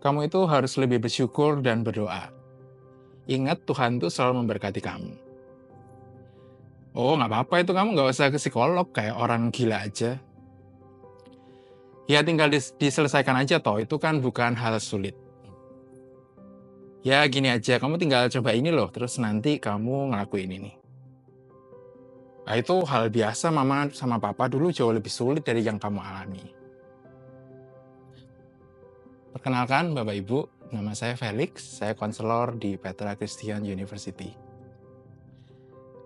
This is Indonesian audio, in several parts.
Kamu itu harus lebih bersyukur dan berdoa. Ingat Tuhan tuh selalu memberkati kamu. Oh, nggak apa-apa itu kamu nggak usah ke psikolog kayak orang gila aja. Ya tinggal diselesaikan aja toh, itu kan bukan hal sulit. Ya gini aja, kamu tinggal coba ini loh, terus nanti kamu ngelakuin ini. Nah itu hal biasa, mama sama papa dulu jauh lebih sulit dari yang kamu alami. Perkenalkan Bapak Ibu, nama saya Felix, saya konselor di Petra Christian University.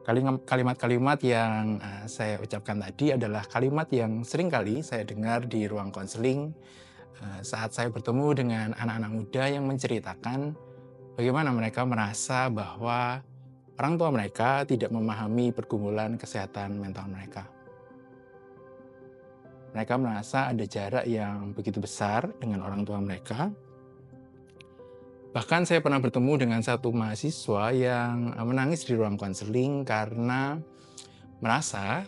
Kalimat-kalimat yang saya ucapkan tadi adalah kalimat yang sering kali saya dengar di ruang konseling saat saya bertemu dengan anak-anak muda yang menceritakan bagaimana mereka merasa bahwa orang tua mereka tidak memahami pergumulan kesehatan mental mereka. Mereka merasa ada jarak yang begitu besar dengan orang tua mereka. Bahkan saya pernah bertemu dengan satu mahasiswa yang menangis di ruang konseling karena merasa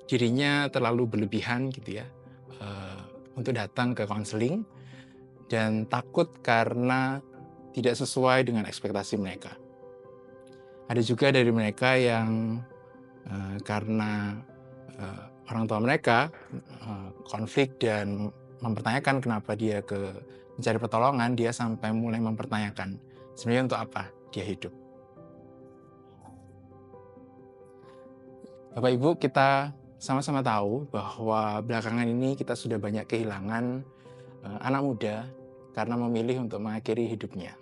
dirinya terlalu berlebihan gitu ya untuk datang ke konseling dan takut karena tidak sesuai dengan ekspektasi mereka. Ada juga dari mereka yang karena orang tua mereka konflik dan mempertanyakan kenapa dia mencari pertolongan, dia sampai mulai mempertanyakan sebenarnya untuk apa dia hidup. Bapak Ibu, kita sama-sama tahu bahwa belakangan ini kita sudah banyak kehilangan anak muda karena memilih untuk mengakhiri hidupnya.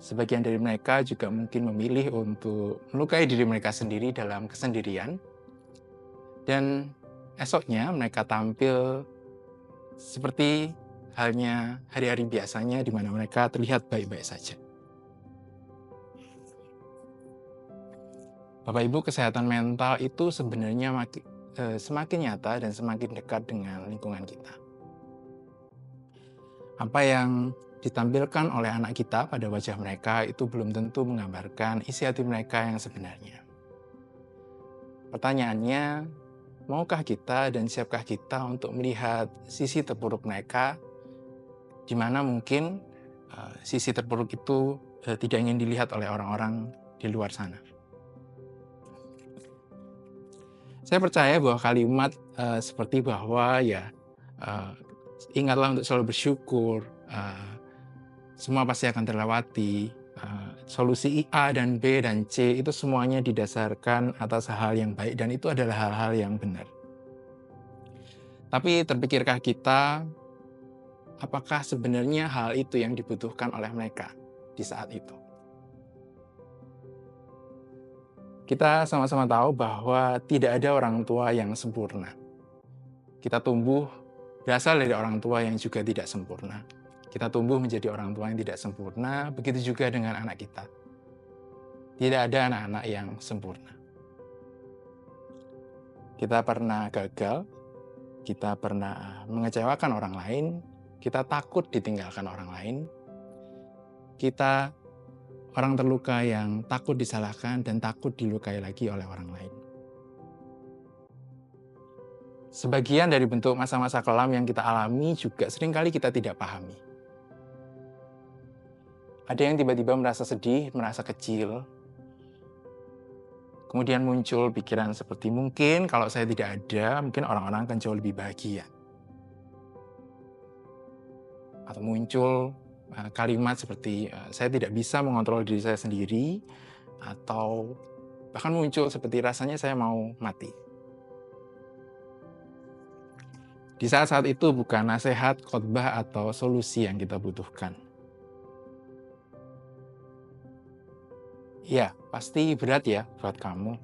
Sebagian dari mereka juga mungkin memilih untuk melukai diri mereka sendiri dalam kesendirian. Dan esoknya mereka tampil seperti halnya hari-hari biasanya di mana mereka terlihat baik-baik saja. Bapak Ibu, kesehatan mental itu sebenarnya semakin nyata dan semakin dekat dengan lingkungan kita. Apa yang ditampilkan oleh anak kita pada wajah mereka itu belum tentu menggambarkan isi hati mereka yang sebenarnya. Pertanyaannya, maukah kita dan siapkah kita untuk melihat sisi terburuk mereka, di mana mungkin sisi terburuk itu tidak ingin dilihat oleh orang-orang di luar sana? Saya percaya bahwa kalimat seperti bahwa ingatlah untuk selalu bersyukur, semua pasti akan terlewati, solusi A dan B dan C itu semuanya didasarkan atas hal yang baik dan itu adalah hal-hal yang benar. Tapi terpikirkah kita, apakah sebenarnya hal itu yang dibutuhkan oleh mereka di saat itu? Kita sama-sama tahu bahwa tidak ada orang tua yang sempurna. Kita tumbuh berasal dari orang tua yang juga tidak sempurna. Kita tumbuh menjadi orang tua yang tidak sempurna, begitu juga dengan anak kita. Tidak ada anak-anak yang sempurna. Kita pernah gagal, kita pernah mengecewakan orang lain, kita takut ditinggalkan orang lain, kita orang terluka yang takut disalahkan dan takut dilukai lagi oleh orang lain. Sebagian dari bentuk masa-masa kelam yang kita alami juga seringkali kita tidak pahami. Ada yang tiba-tiba merasa sedih, merasa kecil, kemudian muncul pikiran seperti mungkin kalau saya tidak ada, mungkin orang-orang akan jauh lebih bahagia. Atau muncul kalimat seperti saya tidak bisa mengontrol diri saya sendiri, atau bahkan muncul seperti rasanya saya mau mati. Di saat-saat itu bukan nasihat, khotbah, atau solusi yang kita butuhkan. Ya, pasti berat ya buat kamu.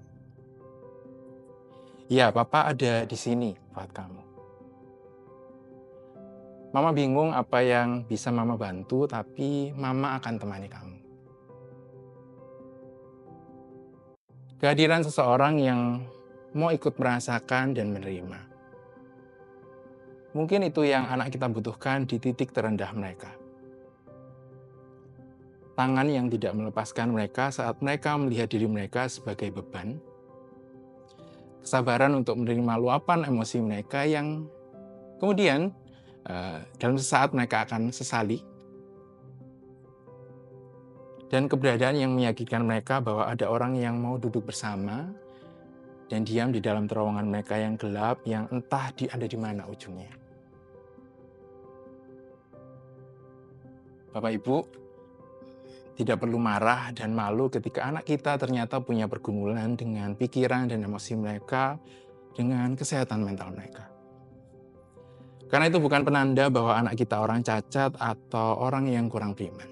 Ya, Papa ada di sini buat kamu. Mama bingung apa yang bisa Mama bantu, tapi Mama akan temani kamu. Kehadiran seseorang yang mau ikut merasakan dan menerima. Mungkin itu yang anak kita butuhkan di titik terendah mereka. Tangan yang tidak melepaskan mereka saat mereka melihat diri mereka sebagai beban. Kesabaran untuk menerima luapan emosi mereka yang kemudian Dalam sesaat mereka akan sesali, dan keberadaan yang meyakinkan mereka bahwa ada orang yang mau duduk bersama dan diam di dalam terowongan mereka yang gelap, yang entah ada di mana ujungnya. Bapak Ibu, tidak perlu marah dan malu ketika anak kita ternyata punya pergumulan dengan pikiran dan emosi mereka, dengan kesehatan mental mereka. Karena itu bukan penanda bahwa anak kita orang cacat atau orang yang kurang beriman.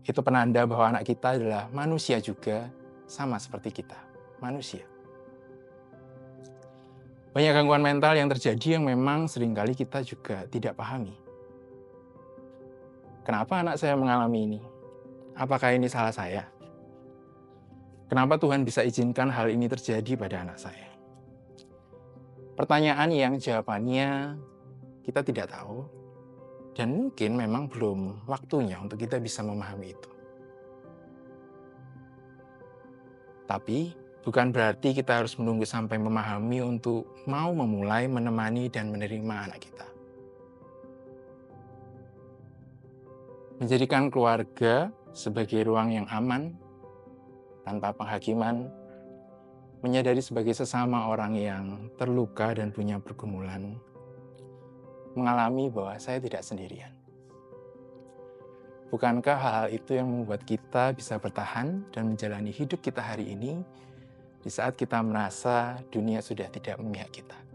Itu penanda bahwa anak kita adalah manusia juga, sama seperti kita, manusia. Banyak gangguan mental yang terjadi yang memang seringkali kita juga tidak pahami. Kenapa anak saya mengalami ini? Apakah ini salah saya? Kenapa Tuhan bisa izinkan hal ini terjadi pada anak saya? Pertanyaan yang jawabannya kita tidak tahu, dan mungkin memang belum waktunya untuk kita bisa memahami itu. Tapi bukan berarti kita harus menunggu sampai memahami untuk mau memulai menemani dan menerima anak kita. Menjadikan keluarga sebagai ruang yang aman, tanpa penghakiman, menyadari sebagai sesama orang yang terluka dan punya pergumulan, mengalami bahwa saya tidak sendirian. Bukankah hal-hal itu yang membuat kita bisa bertahan dan menjalani hidup kita hari ini di saat kita merasa dunia sudah tidak memihak kita?